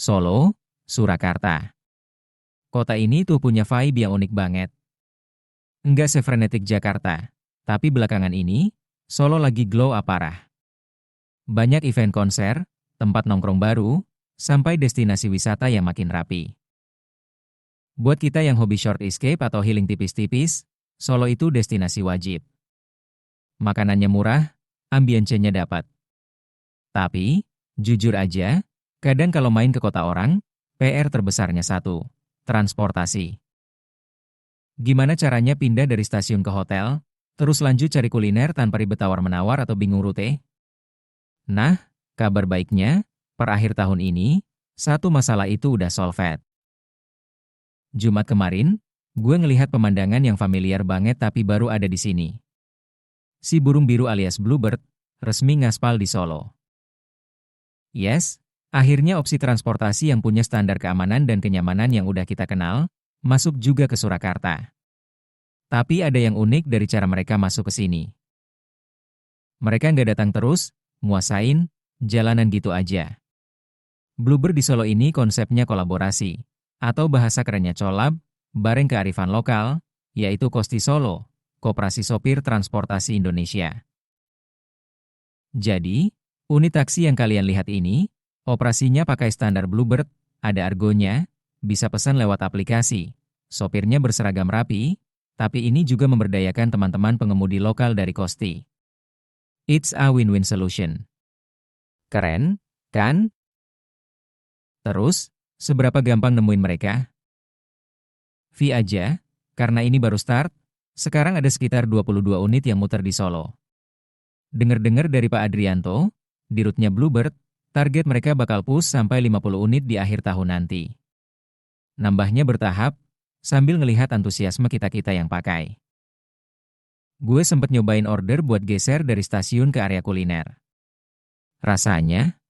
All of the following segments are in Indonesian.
Solo, Surakarta. Kota ini tuh punya vibe yang unik banget. Enggak sefrenetik Jakarta, tapi belakangan ini, Solo lagi glow up parah. Banyak event konser, tempat nongkrong baru, sampai destinasi wisata yang makin rapi. Buat kita yang hobi short escape atau healing tipis-tipis, Solo itu destinasi wajib. Makanannya murah, ambience-nya dapat. Tapi, jujur aja, kadang kalau main ke kota orang, PR terbesarnya satu, transportasi. Gimana caranya pindah dari stasiun ke hotel, terus lanjut cari kuliner tanpa ribet tawar-menawar atau bingung rute? Nah, kabar baiknya, per akhir tahun ini, satu masalah itu udah solved. Jumat kemarin, gue ngelihat pemandangan yang familiar banget tapi baru ada di sini. Si burung biru alias Bluebird, resmi ngaspal di Solo. Yes, akhirnya opsi transportasi yang punya standar keamanan dan kenyamanan yang udah kita kenal, masuk juga ke Surakarta. Tapi ada yang unik dari cara mereka masuk ke sini. Mereka nggak datang terus, nguasain, jalanan gitu aja. Bluebird di Solo ini konsepnya kolaborasi, atau bahasa kerennya colab, bareng kearifan lokal, yaitu Kosti Solo, Koperasi Sopir Transportasi Indonesia. Jadi, unit taksi yang kalian lihat ini, operasinya pakai standar Bluebird, ada argonya, bisa pesan lewat aplikasi, sopirnya berseragam rapi, tapi ini juga memberdayakan teman-teman pengemudi lokal dari Kosti. It's a win-win solution. Keren, kan? Terus, seberapa gampang nemuin mereka? Fee aja, karena ini baru start, sekarang ada sekitar 22 unit yang muter di Solo. Dengar-dengar dari Pak Adrianto, di rute-nya Bluebird, target mereka bakal push sampai 50 unit di akhir tahun nanti. Nambahnya bertahap, sambil ngelihat antusiasme kita-kita yang pakai. Gue sempet nyobain order buat geser dari stasiun ke area kuliner. Rasanya,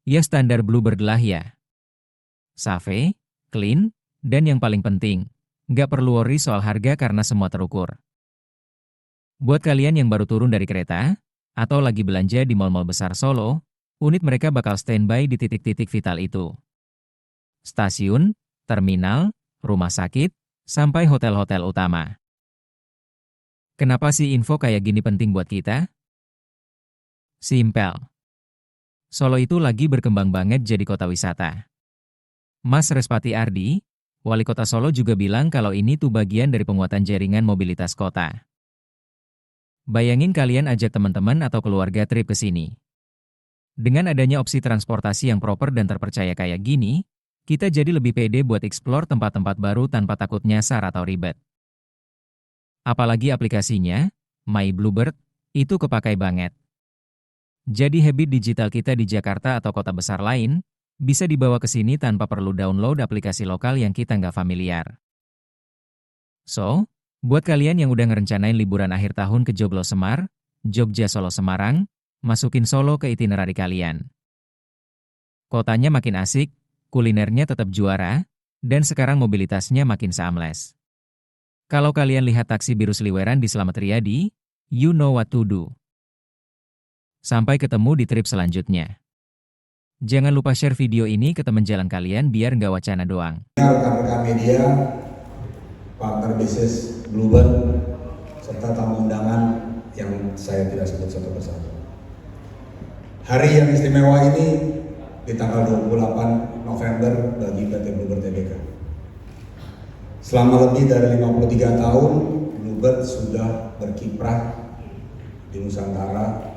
ya standar Bluebird lah ya. Safe, clean, dan yang paling penting, nggak perlu worry soal harga karena semua terukur. Buat kalian yang baru turun dari kereta, atau lagi belanja di mal-mal besar Solo, unit mereka bakal standby di titik-titik vital itu. Stasiun, terminal, rumah sakit, sampai hotel-hotel utama. Kenapa sih info kayak gini penting buat kita? Simpel. Solo itu lagi berkembang banget jadi kota wisata. Mas Respati Ardi, Wali Kota Solo juga bilang kalau ini tuh bagian dari penguatan jaringan mobilitas kota. Bayangin kalian ajak teman-teman atau keluarga trip ke sini. Dengan adanya opsi transportasi yang proper dan terpercaya kayak gini, kita jadi lebih pede buat explore tempat-tempat baru tanpa takut nyasar atau ribet. Apalagi aplikasinya, My Bluebird, itu kepakai banget. Jadi habit digital kita di Jakarta atau kota besar lain, bisa dibawa ke sini tanpa perlu download aplikasi lokal yang kita nggak familiar. So, buat kalian yang udah ngerencanain liburan akhir tahun ke Joglo Semar, Jogja Solo Semarang, masukin Solo ke itinerary kalian. Kotanya makin asik, kulinernya tetap juara, dan sekarang mobilitasnya makin seamless. Kalau kalian lihat taksi biru seliweran di Slamet Riyadi, you know what to do. Sampai ketemu di trip selanjutnya. Jangan lupa share video ini ke teman jalan kalian biar nggak wacana doang. Rekan-rekan media, partner bisnis Bluebird, serta tamu undangan yang saya tidak sebut satu persatu. Hari yang istimewa ini di tanggal 28 November bagi PT Bluebird Tbk. Selama lebih dari 53 tahun, Bluebird sudah berkiprah di Nusantara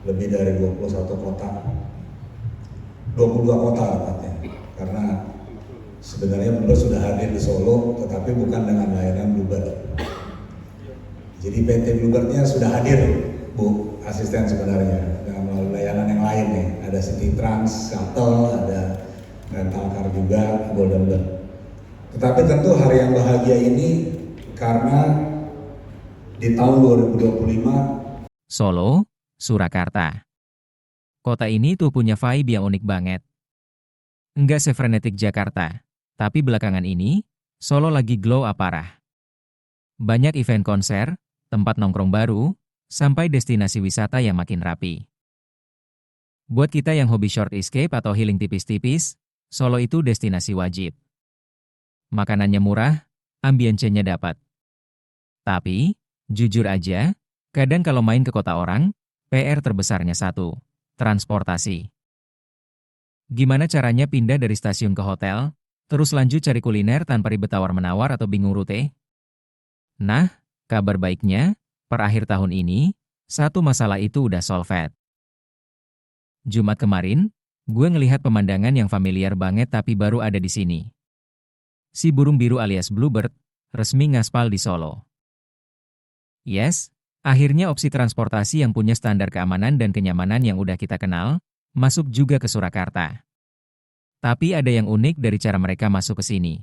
lebih dari 21 kota. 22 kota tepatnya. Karena sebenarnya Bluebird sudah hadir di Solo, tetapi bukan dengan layanan Bluebird. Jadi PT Bluebird-nya sudah hadir, Bu Asisten sebenarnya, dengan melalui layanan yang lain nih. Ada City Trans, Shuttle, ada rental car juga, Golden Bird. Tetapi tentu hari yang bahagia ini karena di tahun 2025 Solo, Surakarta. Kota ini tuh punya vibe yang unik banget. Enggak sefrenetik Jakarta, tapi belakangan ini, Solo lagi glow up parah. Banyak event konser, tempat nongkrong baru, sampai destinasi wisata yang makin rapi. Buat kita yang hobi short escape atau healing tipis-tipis, Solo itu destinasi wajib. Makanannya murah, ambience-nya dapat. Tapi, jujur aja, kadang kalau main ke kota orang, PR terbesarnya satu, transportasi. Gimana caranya pindah dari stasiun ke hotel, terus lanjut cari kuliner tanpa ribet tawar-menawar atau bingung rute? Nah, kabar baiknya, per akhir tahun ini, satu masalah itu udah solved. Jumat kemarin, gue ngelihat pemandangan yang familiar banget tapi baru ada di sini. Si burung biru alias Bluebird, resmi ngaspal di Solo. Yes, akhirnya opsi transportasi yang punya standar keamanan dan kenyamanan yang udah kita kenal, masuk juga ke Surakarta. Tapi ada yang unik dari cara mereka masuk ke sini.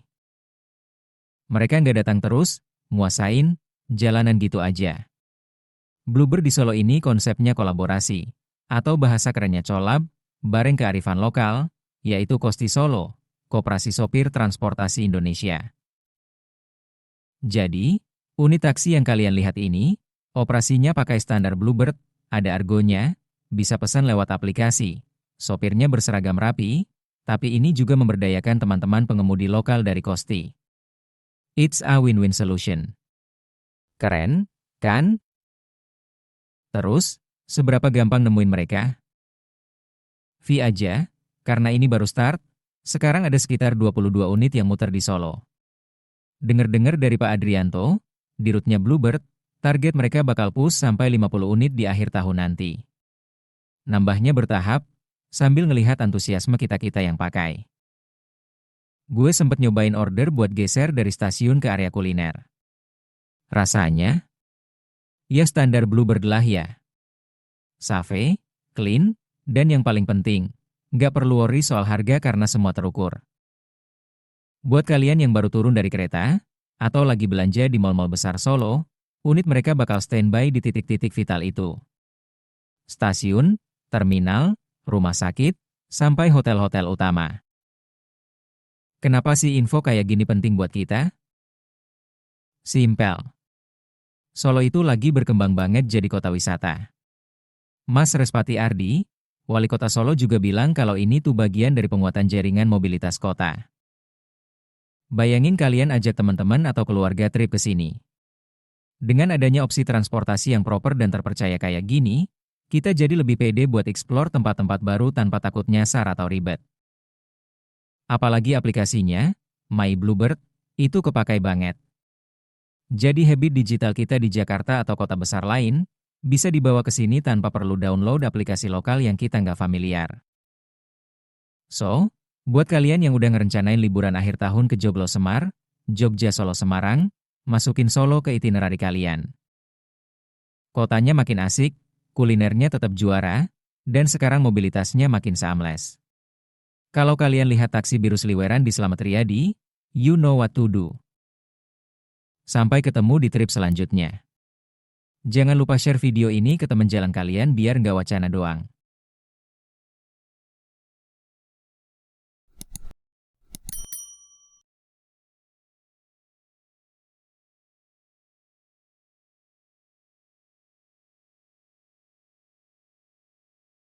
Mereka nggak datang terus, nguasain, jalanan gitu aja. Bluebird di Solo ini konsepnya kolaborasi, atau bahasa kerennya collab, bareng kearifan lokal, yaitu Kosti Solo, Koperasi Sopir Transportasi Indonesia. Jadi, unit taksi yang kalian lihat ini, operasinya pakai standar Bluebird, ada argonya, bisa pesan lewat aplikasi, sopirnya berseragam rapi, tapi ini juga memberdayakan teman-teman pengemudi lokal dari Kosti. It's a win-win solution. Keren, kan? Terus, seberapa gampang nemuin mereka? V aja, karena ini baru start, sekarang ada sekitar 22 unit yang muter di Solo. Dengar-dengar dari Pak Adrianto, di rutenya Bluebird, target mereka bakal push sampai 50 unit di akhir tahun nanti. Nambahnya bertahap, sambil ngelihat antusiasme kita-kita yang pakai. Gue sempet nyobain order buat geser dari stasiun ke area kuliner. Rasanya, ya standar Bluebird lah ya. Safe, clean, dan yang paling penting, nggak perlu worry soal harga karena semua terukur. Buat kalian yang baru turun dari kereta, atau lagi belanja di mal-mal besar Solo, unit mereka bakal standby di titik-titik vital itu. Stasiun, terminal, rumah sakit, sampai hotel-hotel utama. Kenapa sih info kayak gini penting buat kita? Simpel. Solo itu lagi berkembang banget jadi kota wisata. Mas Respati Ardi, Wali Kota Solo juga bilang kalau ini tuh bagian dari penguatan jaringan mobilitas kota. Bayangin kalian ajak teman-teman atau keluarga trip ke sini. Dengan adanya opsi transportasi yang proper dan terpercaya kayak gini, kita jadi lebih pede buat explore tempat-tempat baru tanpa takut nyasar atau ribet. Apalagi aplikasinya, My Bluebird, itu kepakai banget. Jadi habit digital kita di Jakarta atau kota besar lain, bisa dibawa ke sini tanpa perlu download aplikasi lokal yang kita nggak familiar. So, buat kalian yang udah ngerencanain liburan akhir tahun ke Joglo Semar, Jogja Solo Semarang, masukin Solo ke itinerary kalian. Kotanya makin asik, kulinernya tetap juara, dan sekarang mobilitasnya makin seamless. Kalau kalian lihat taksi biru seliweran di Slamet Riyadi, you know what to do. Sampai ketemu di trip selanjutnya. Jangan lupa share video ini ke teman jalan kalian biar nggak wacana doang.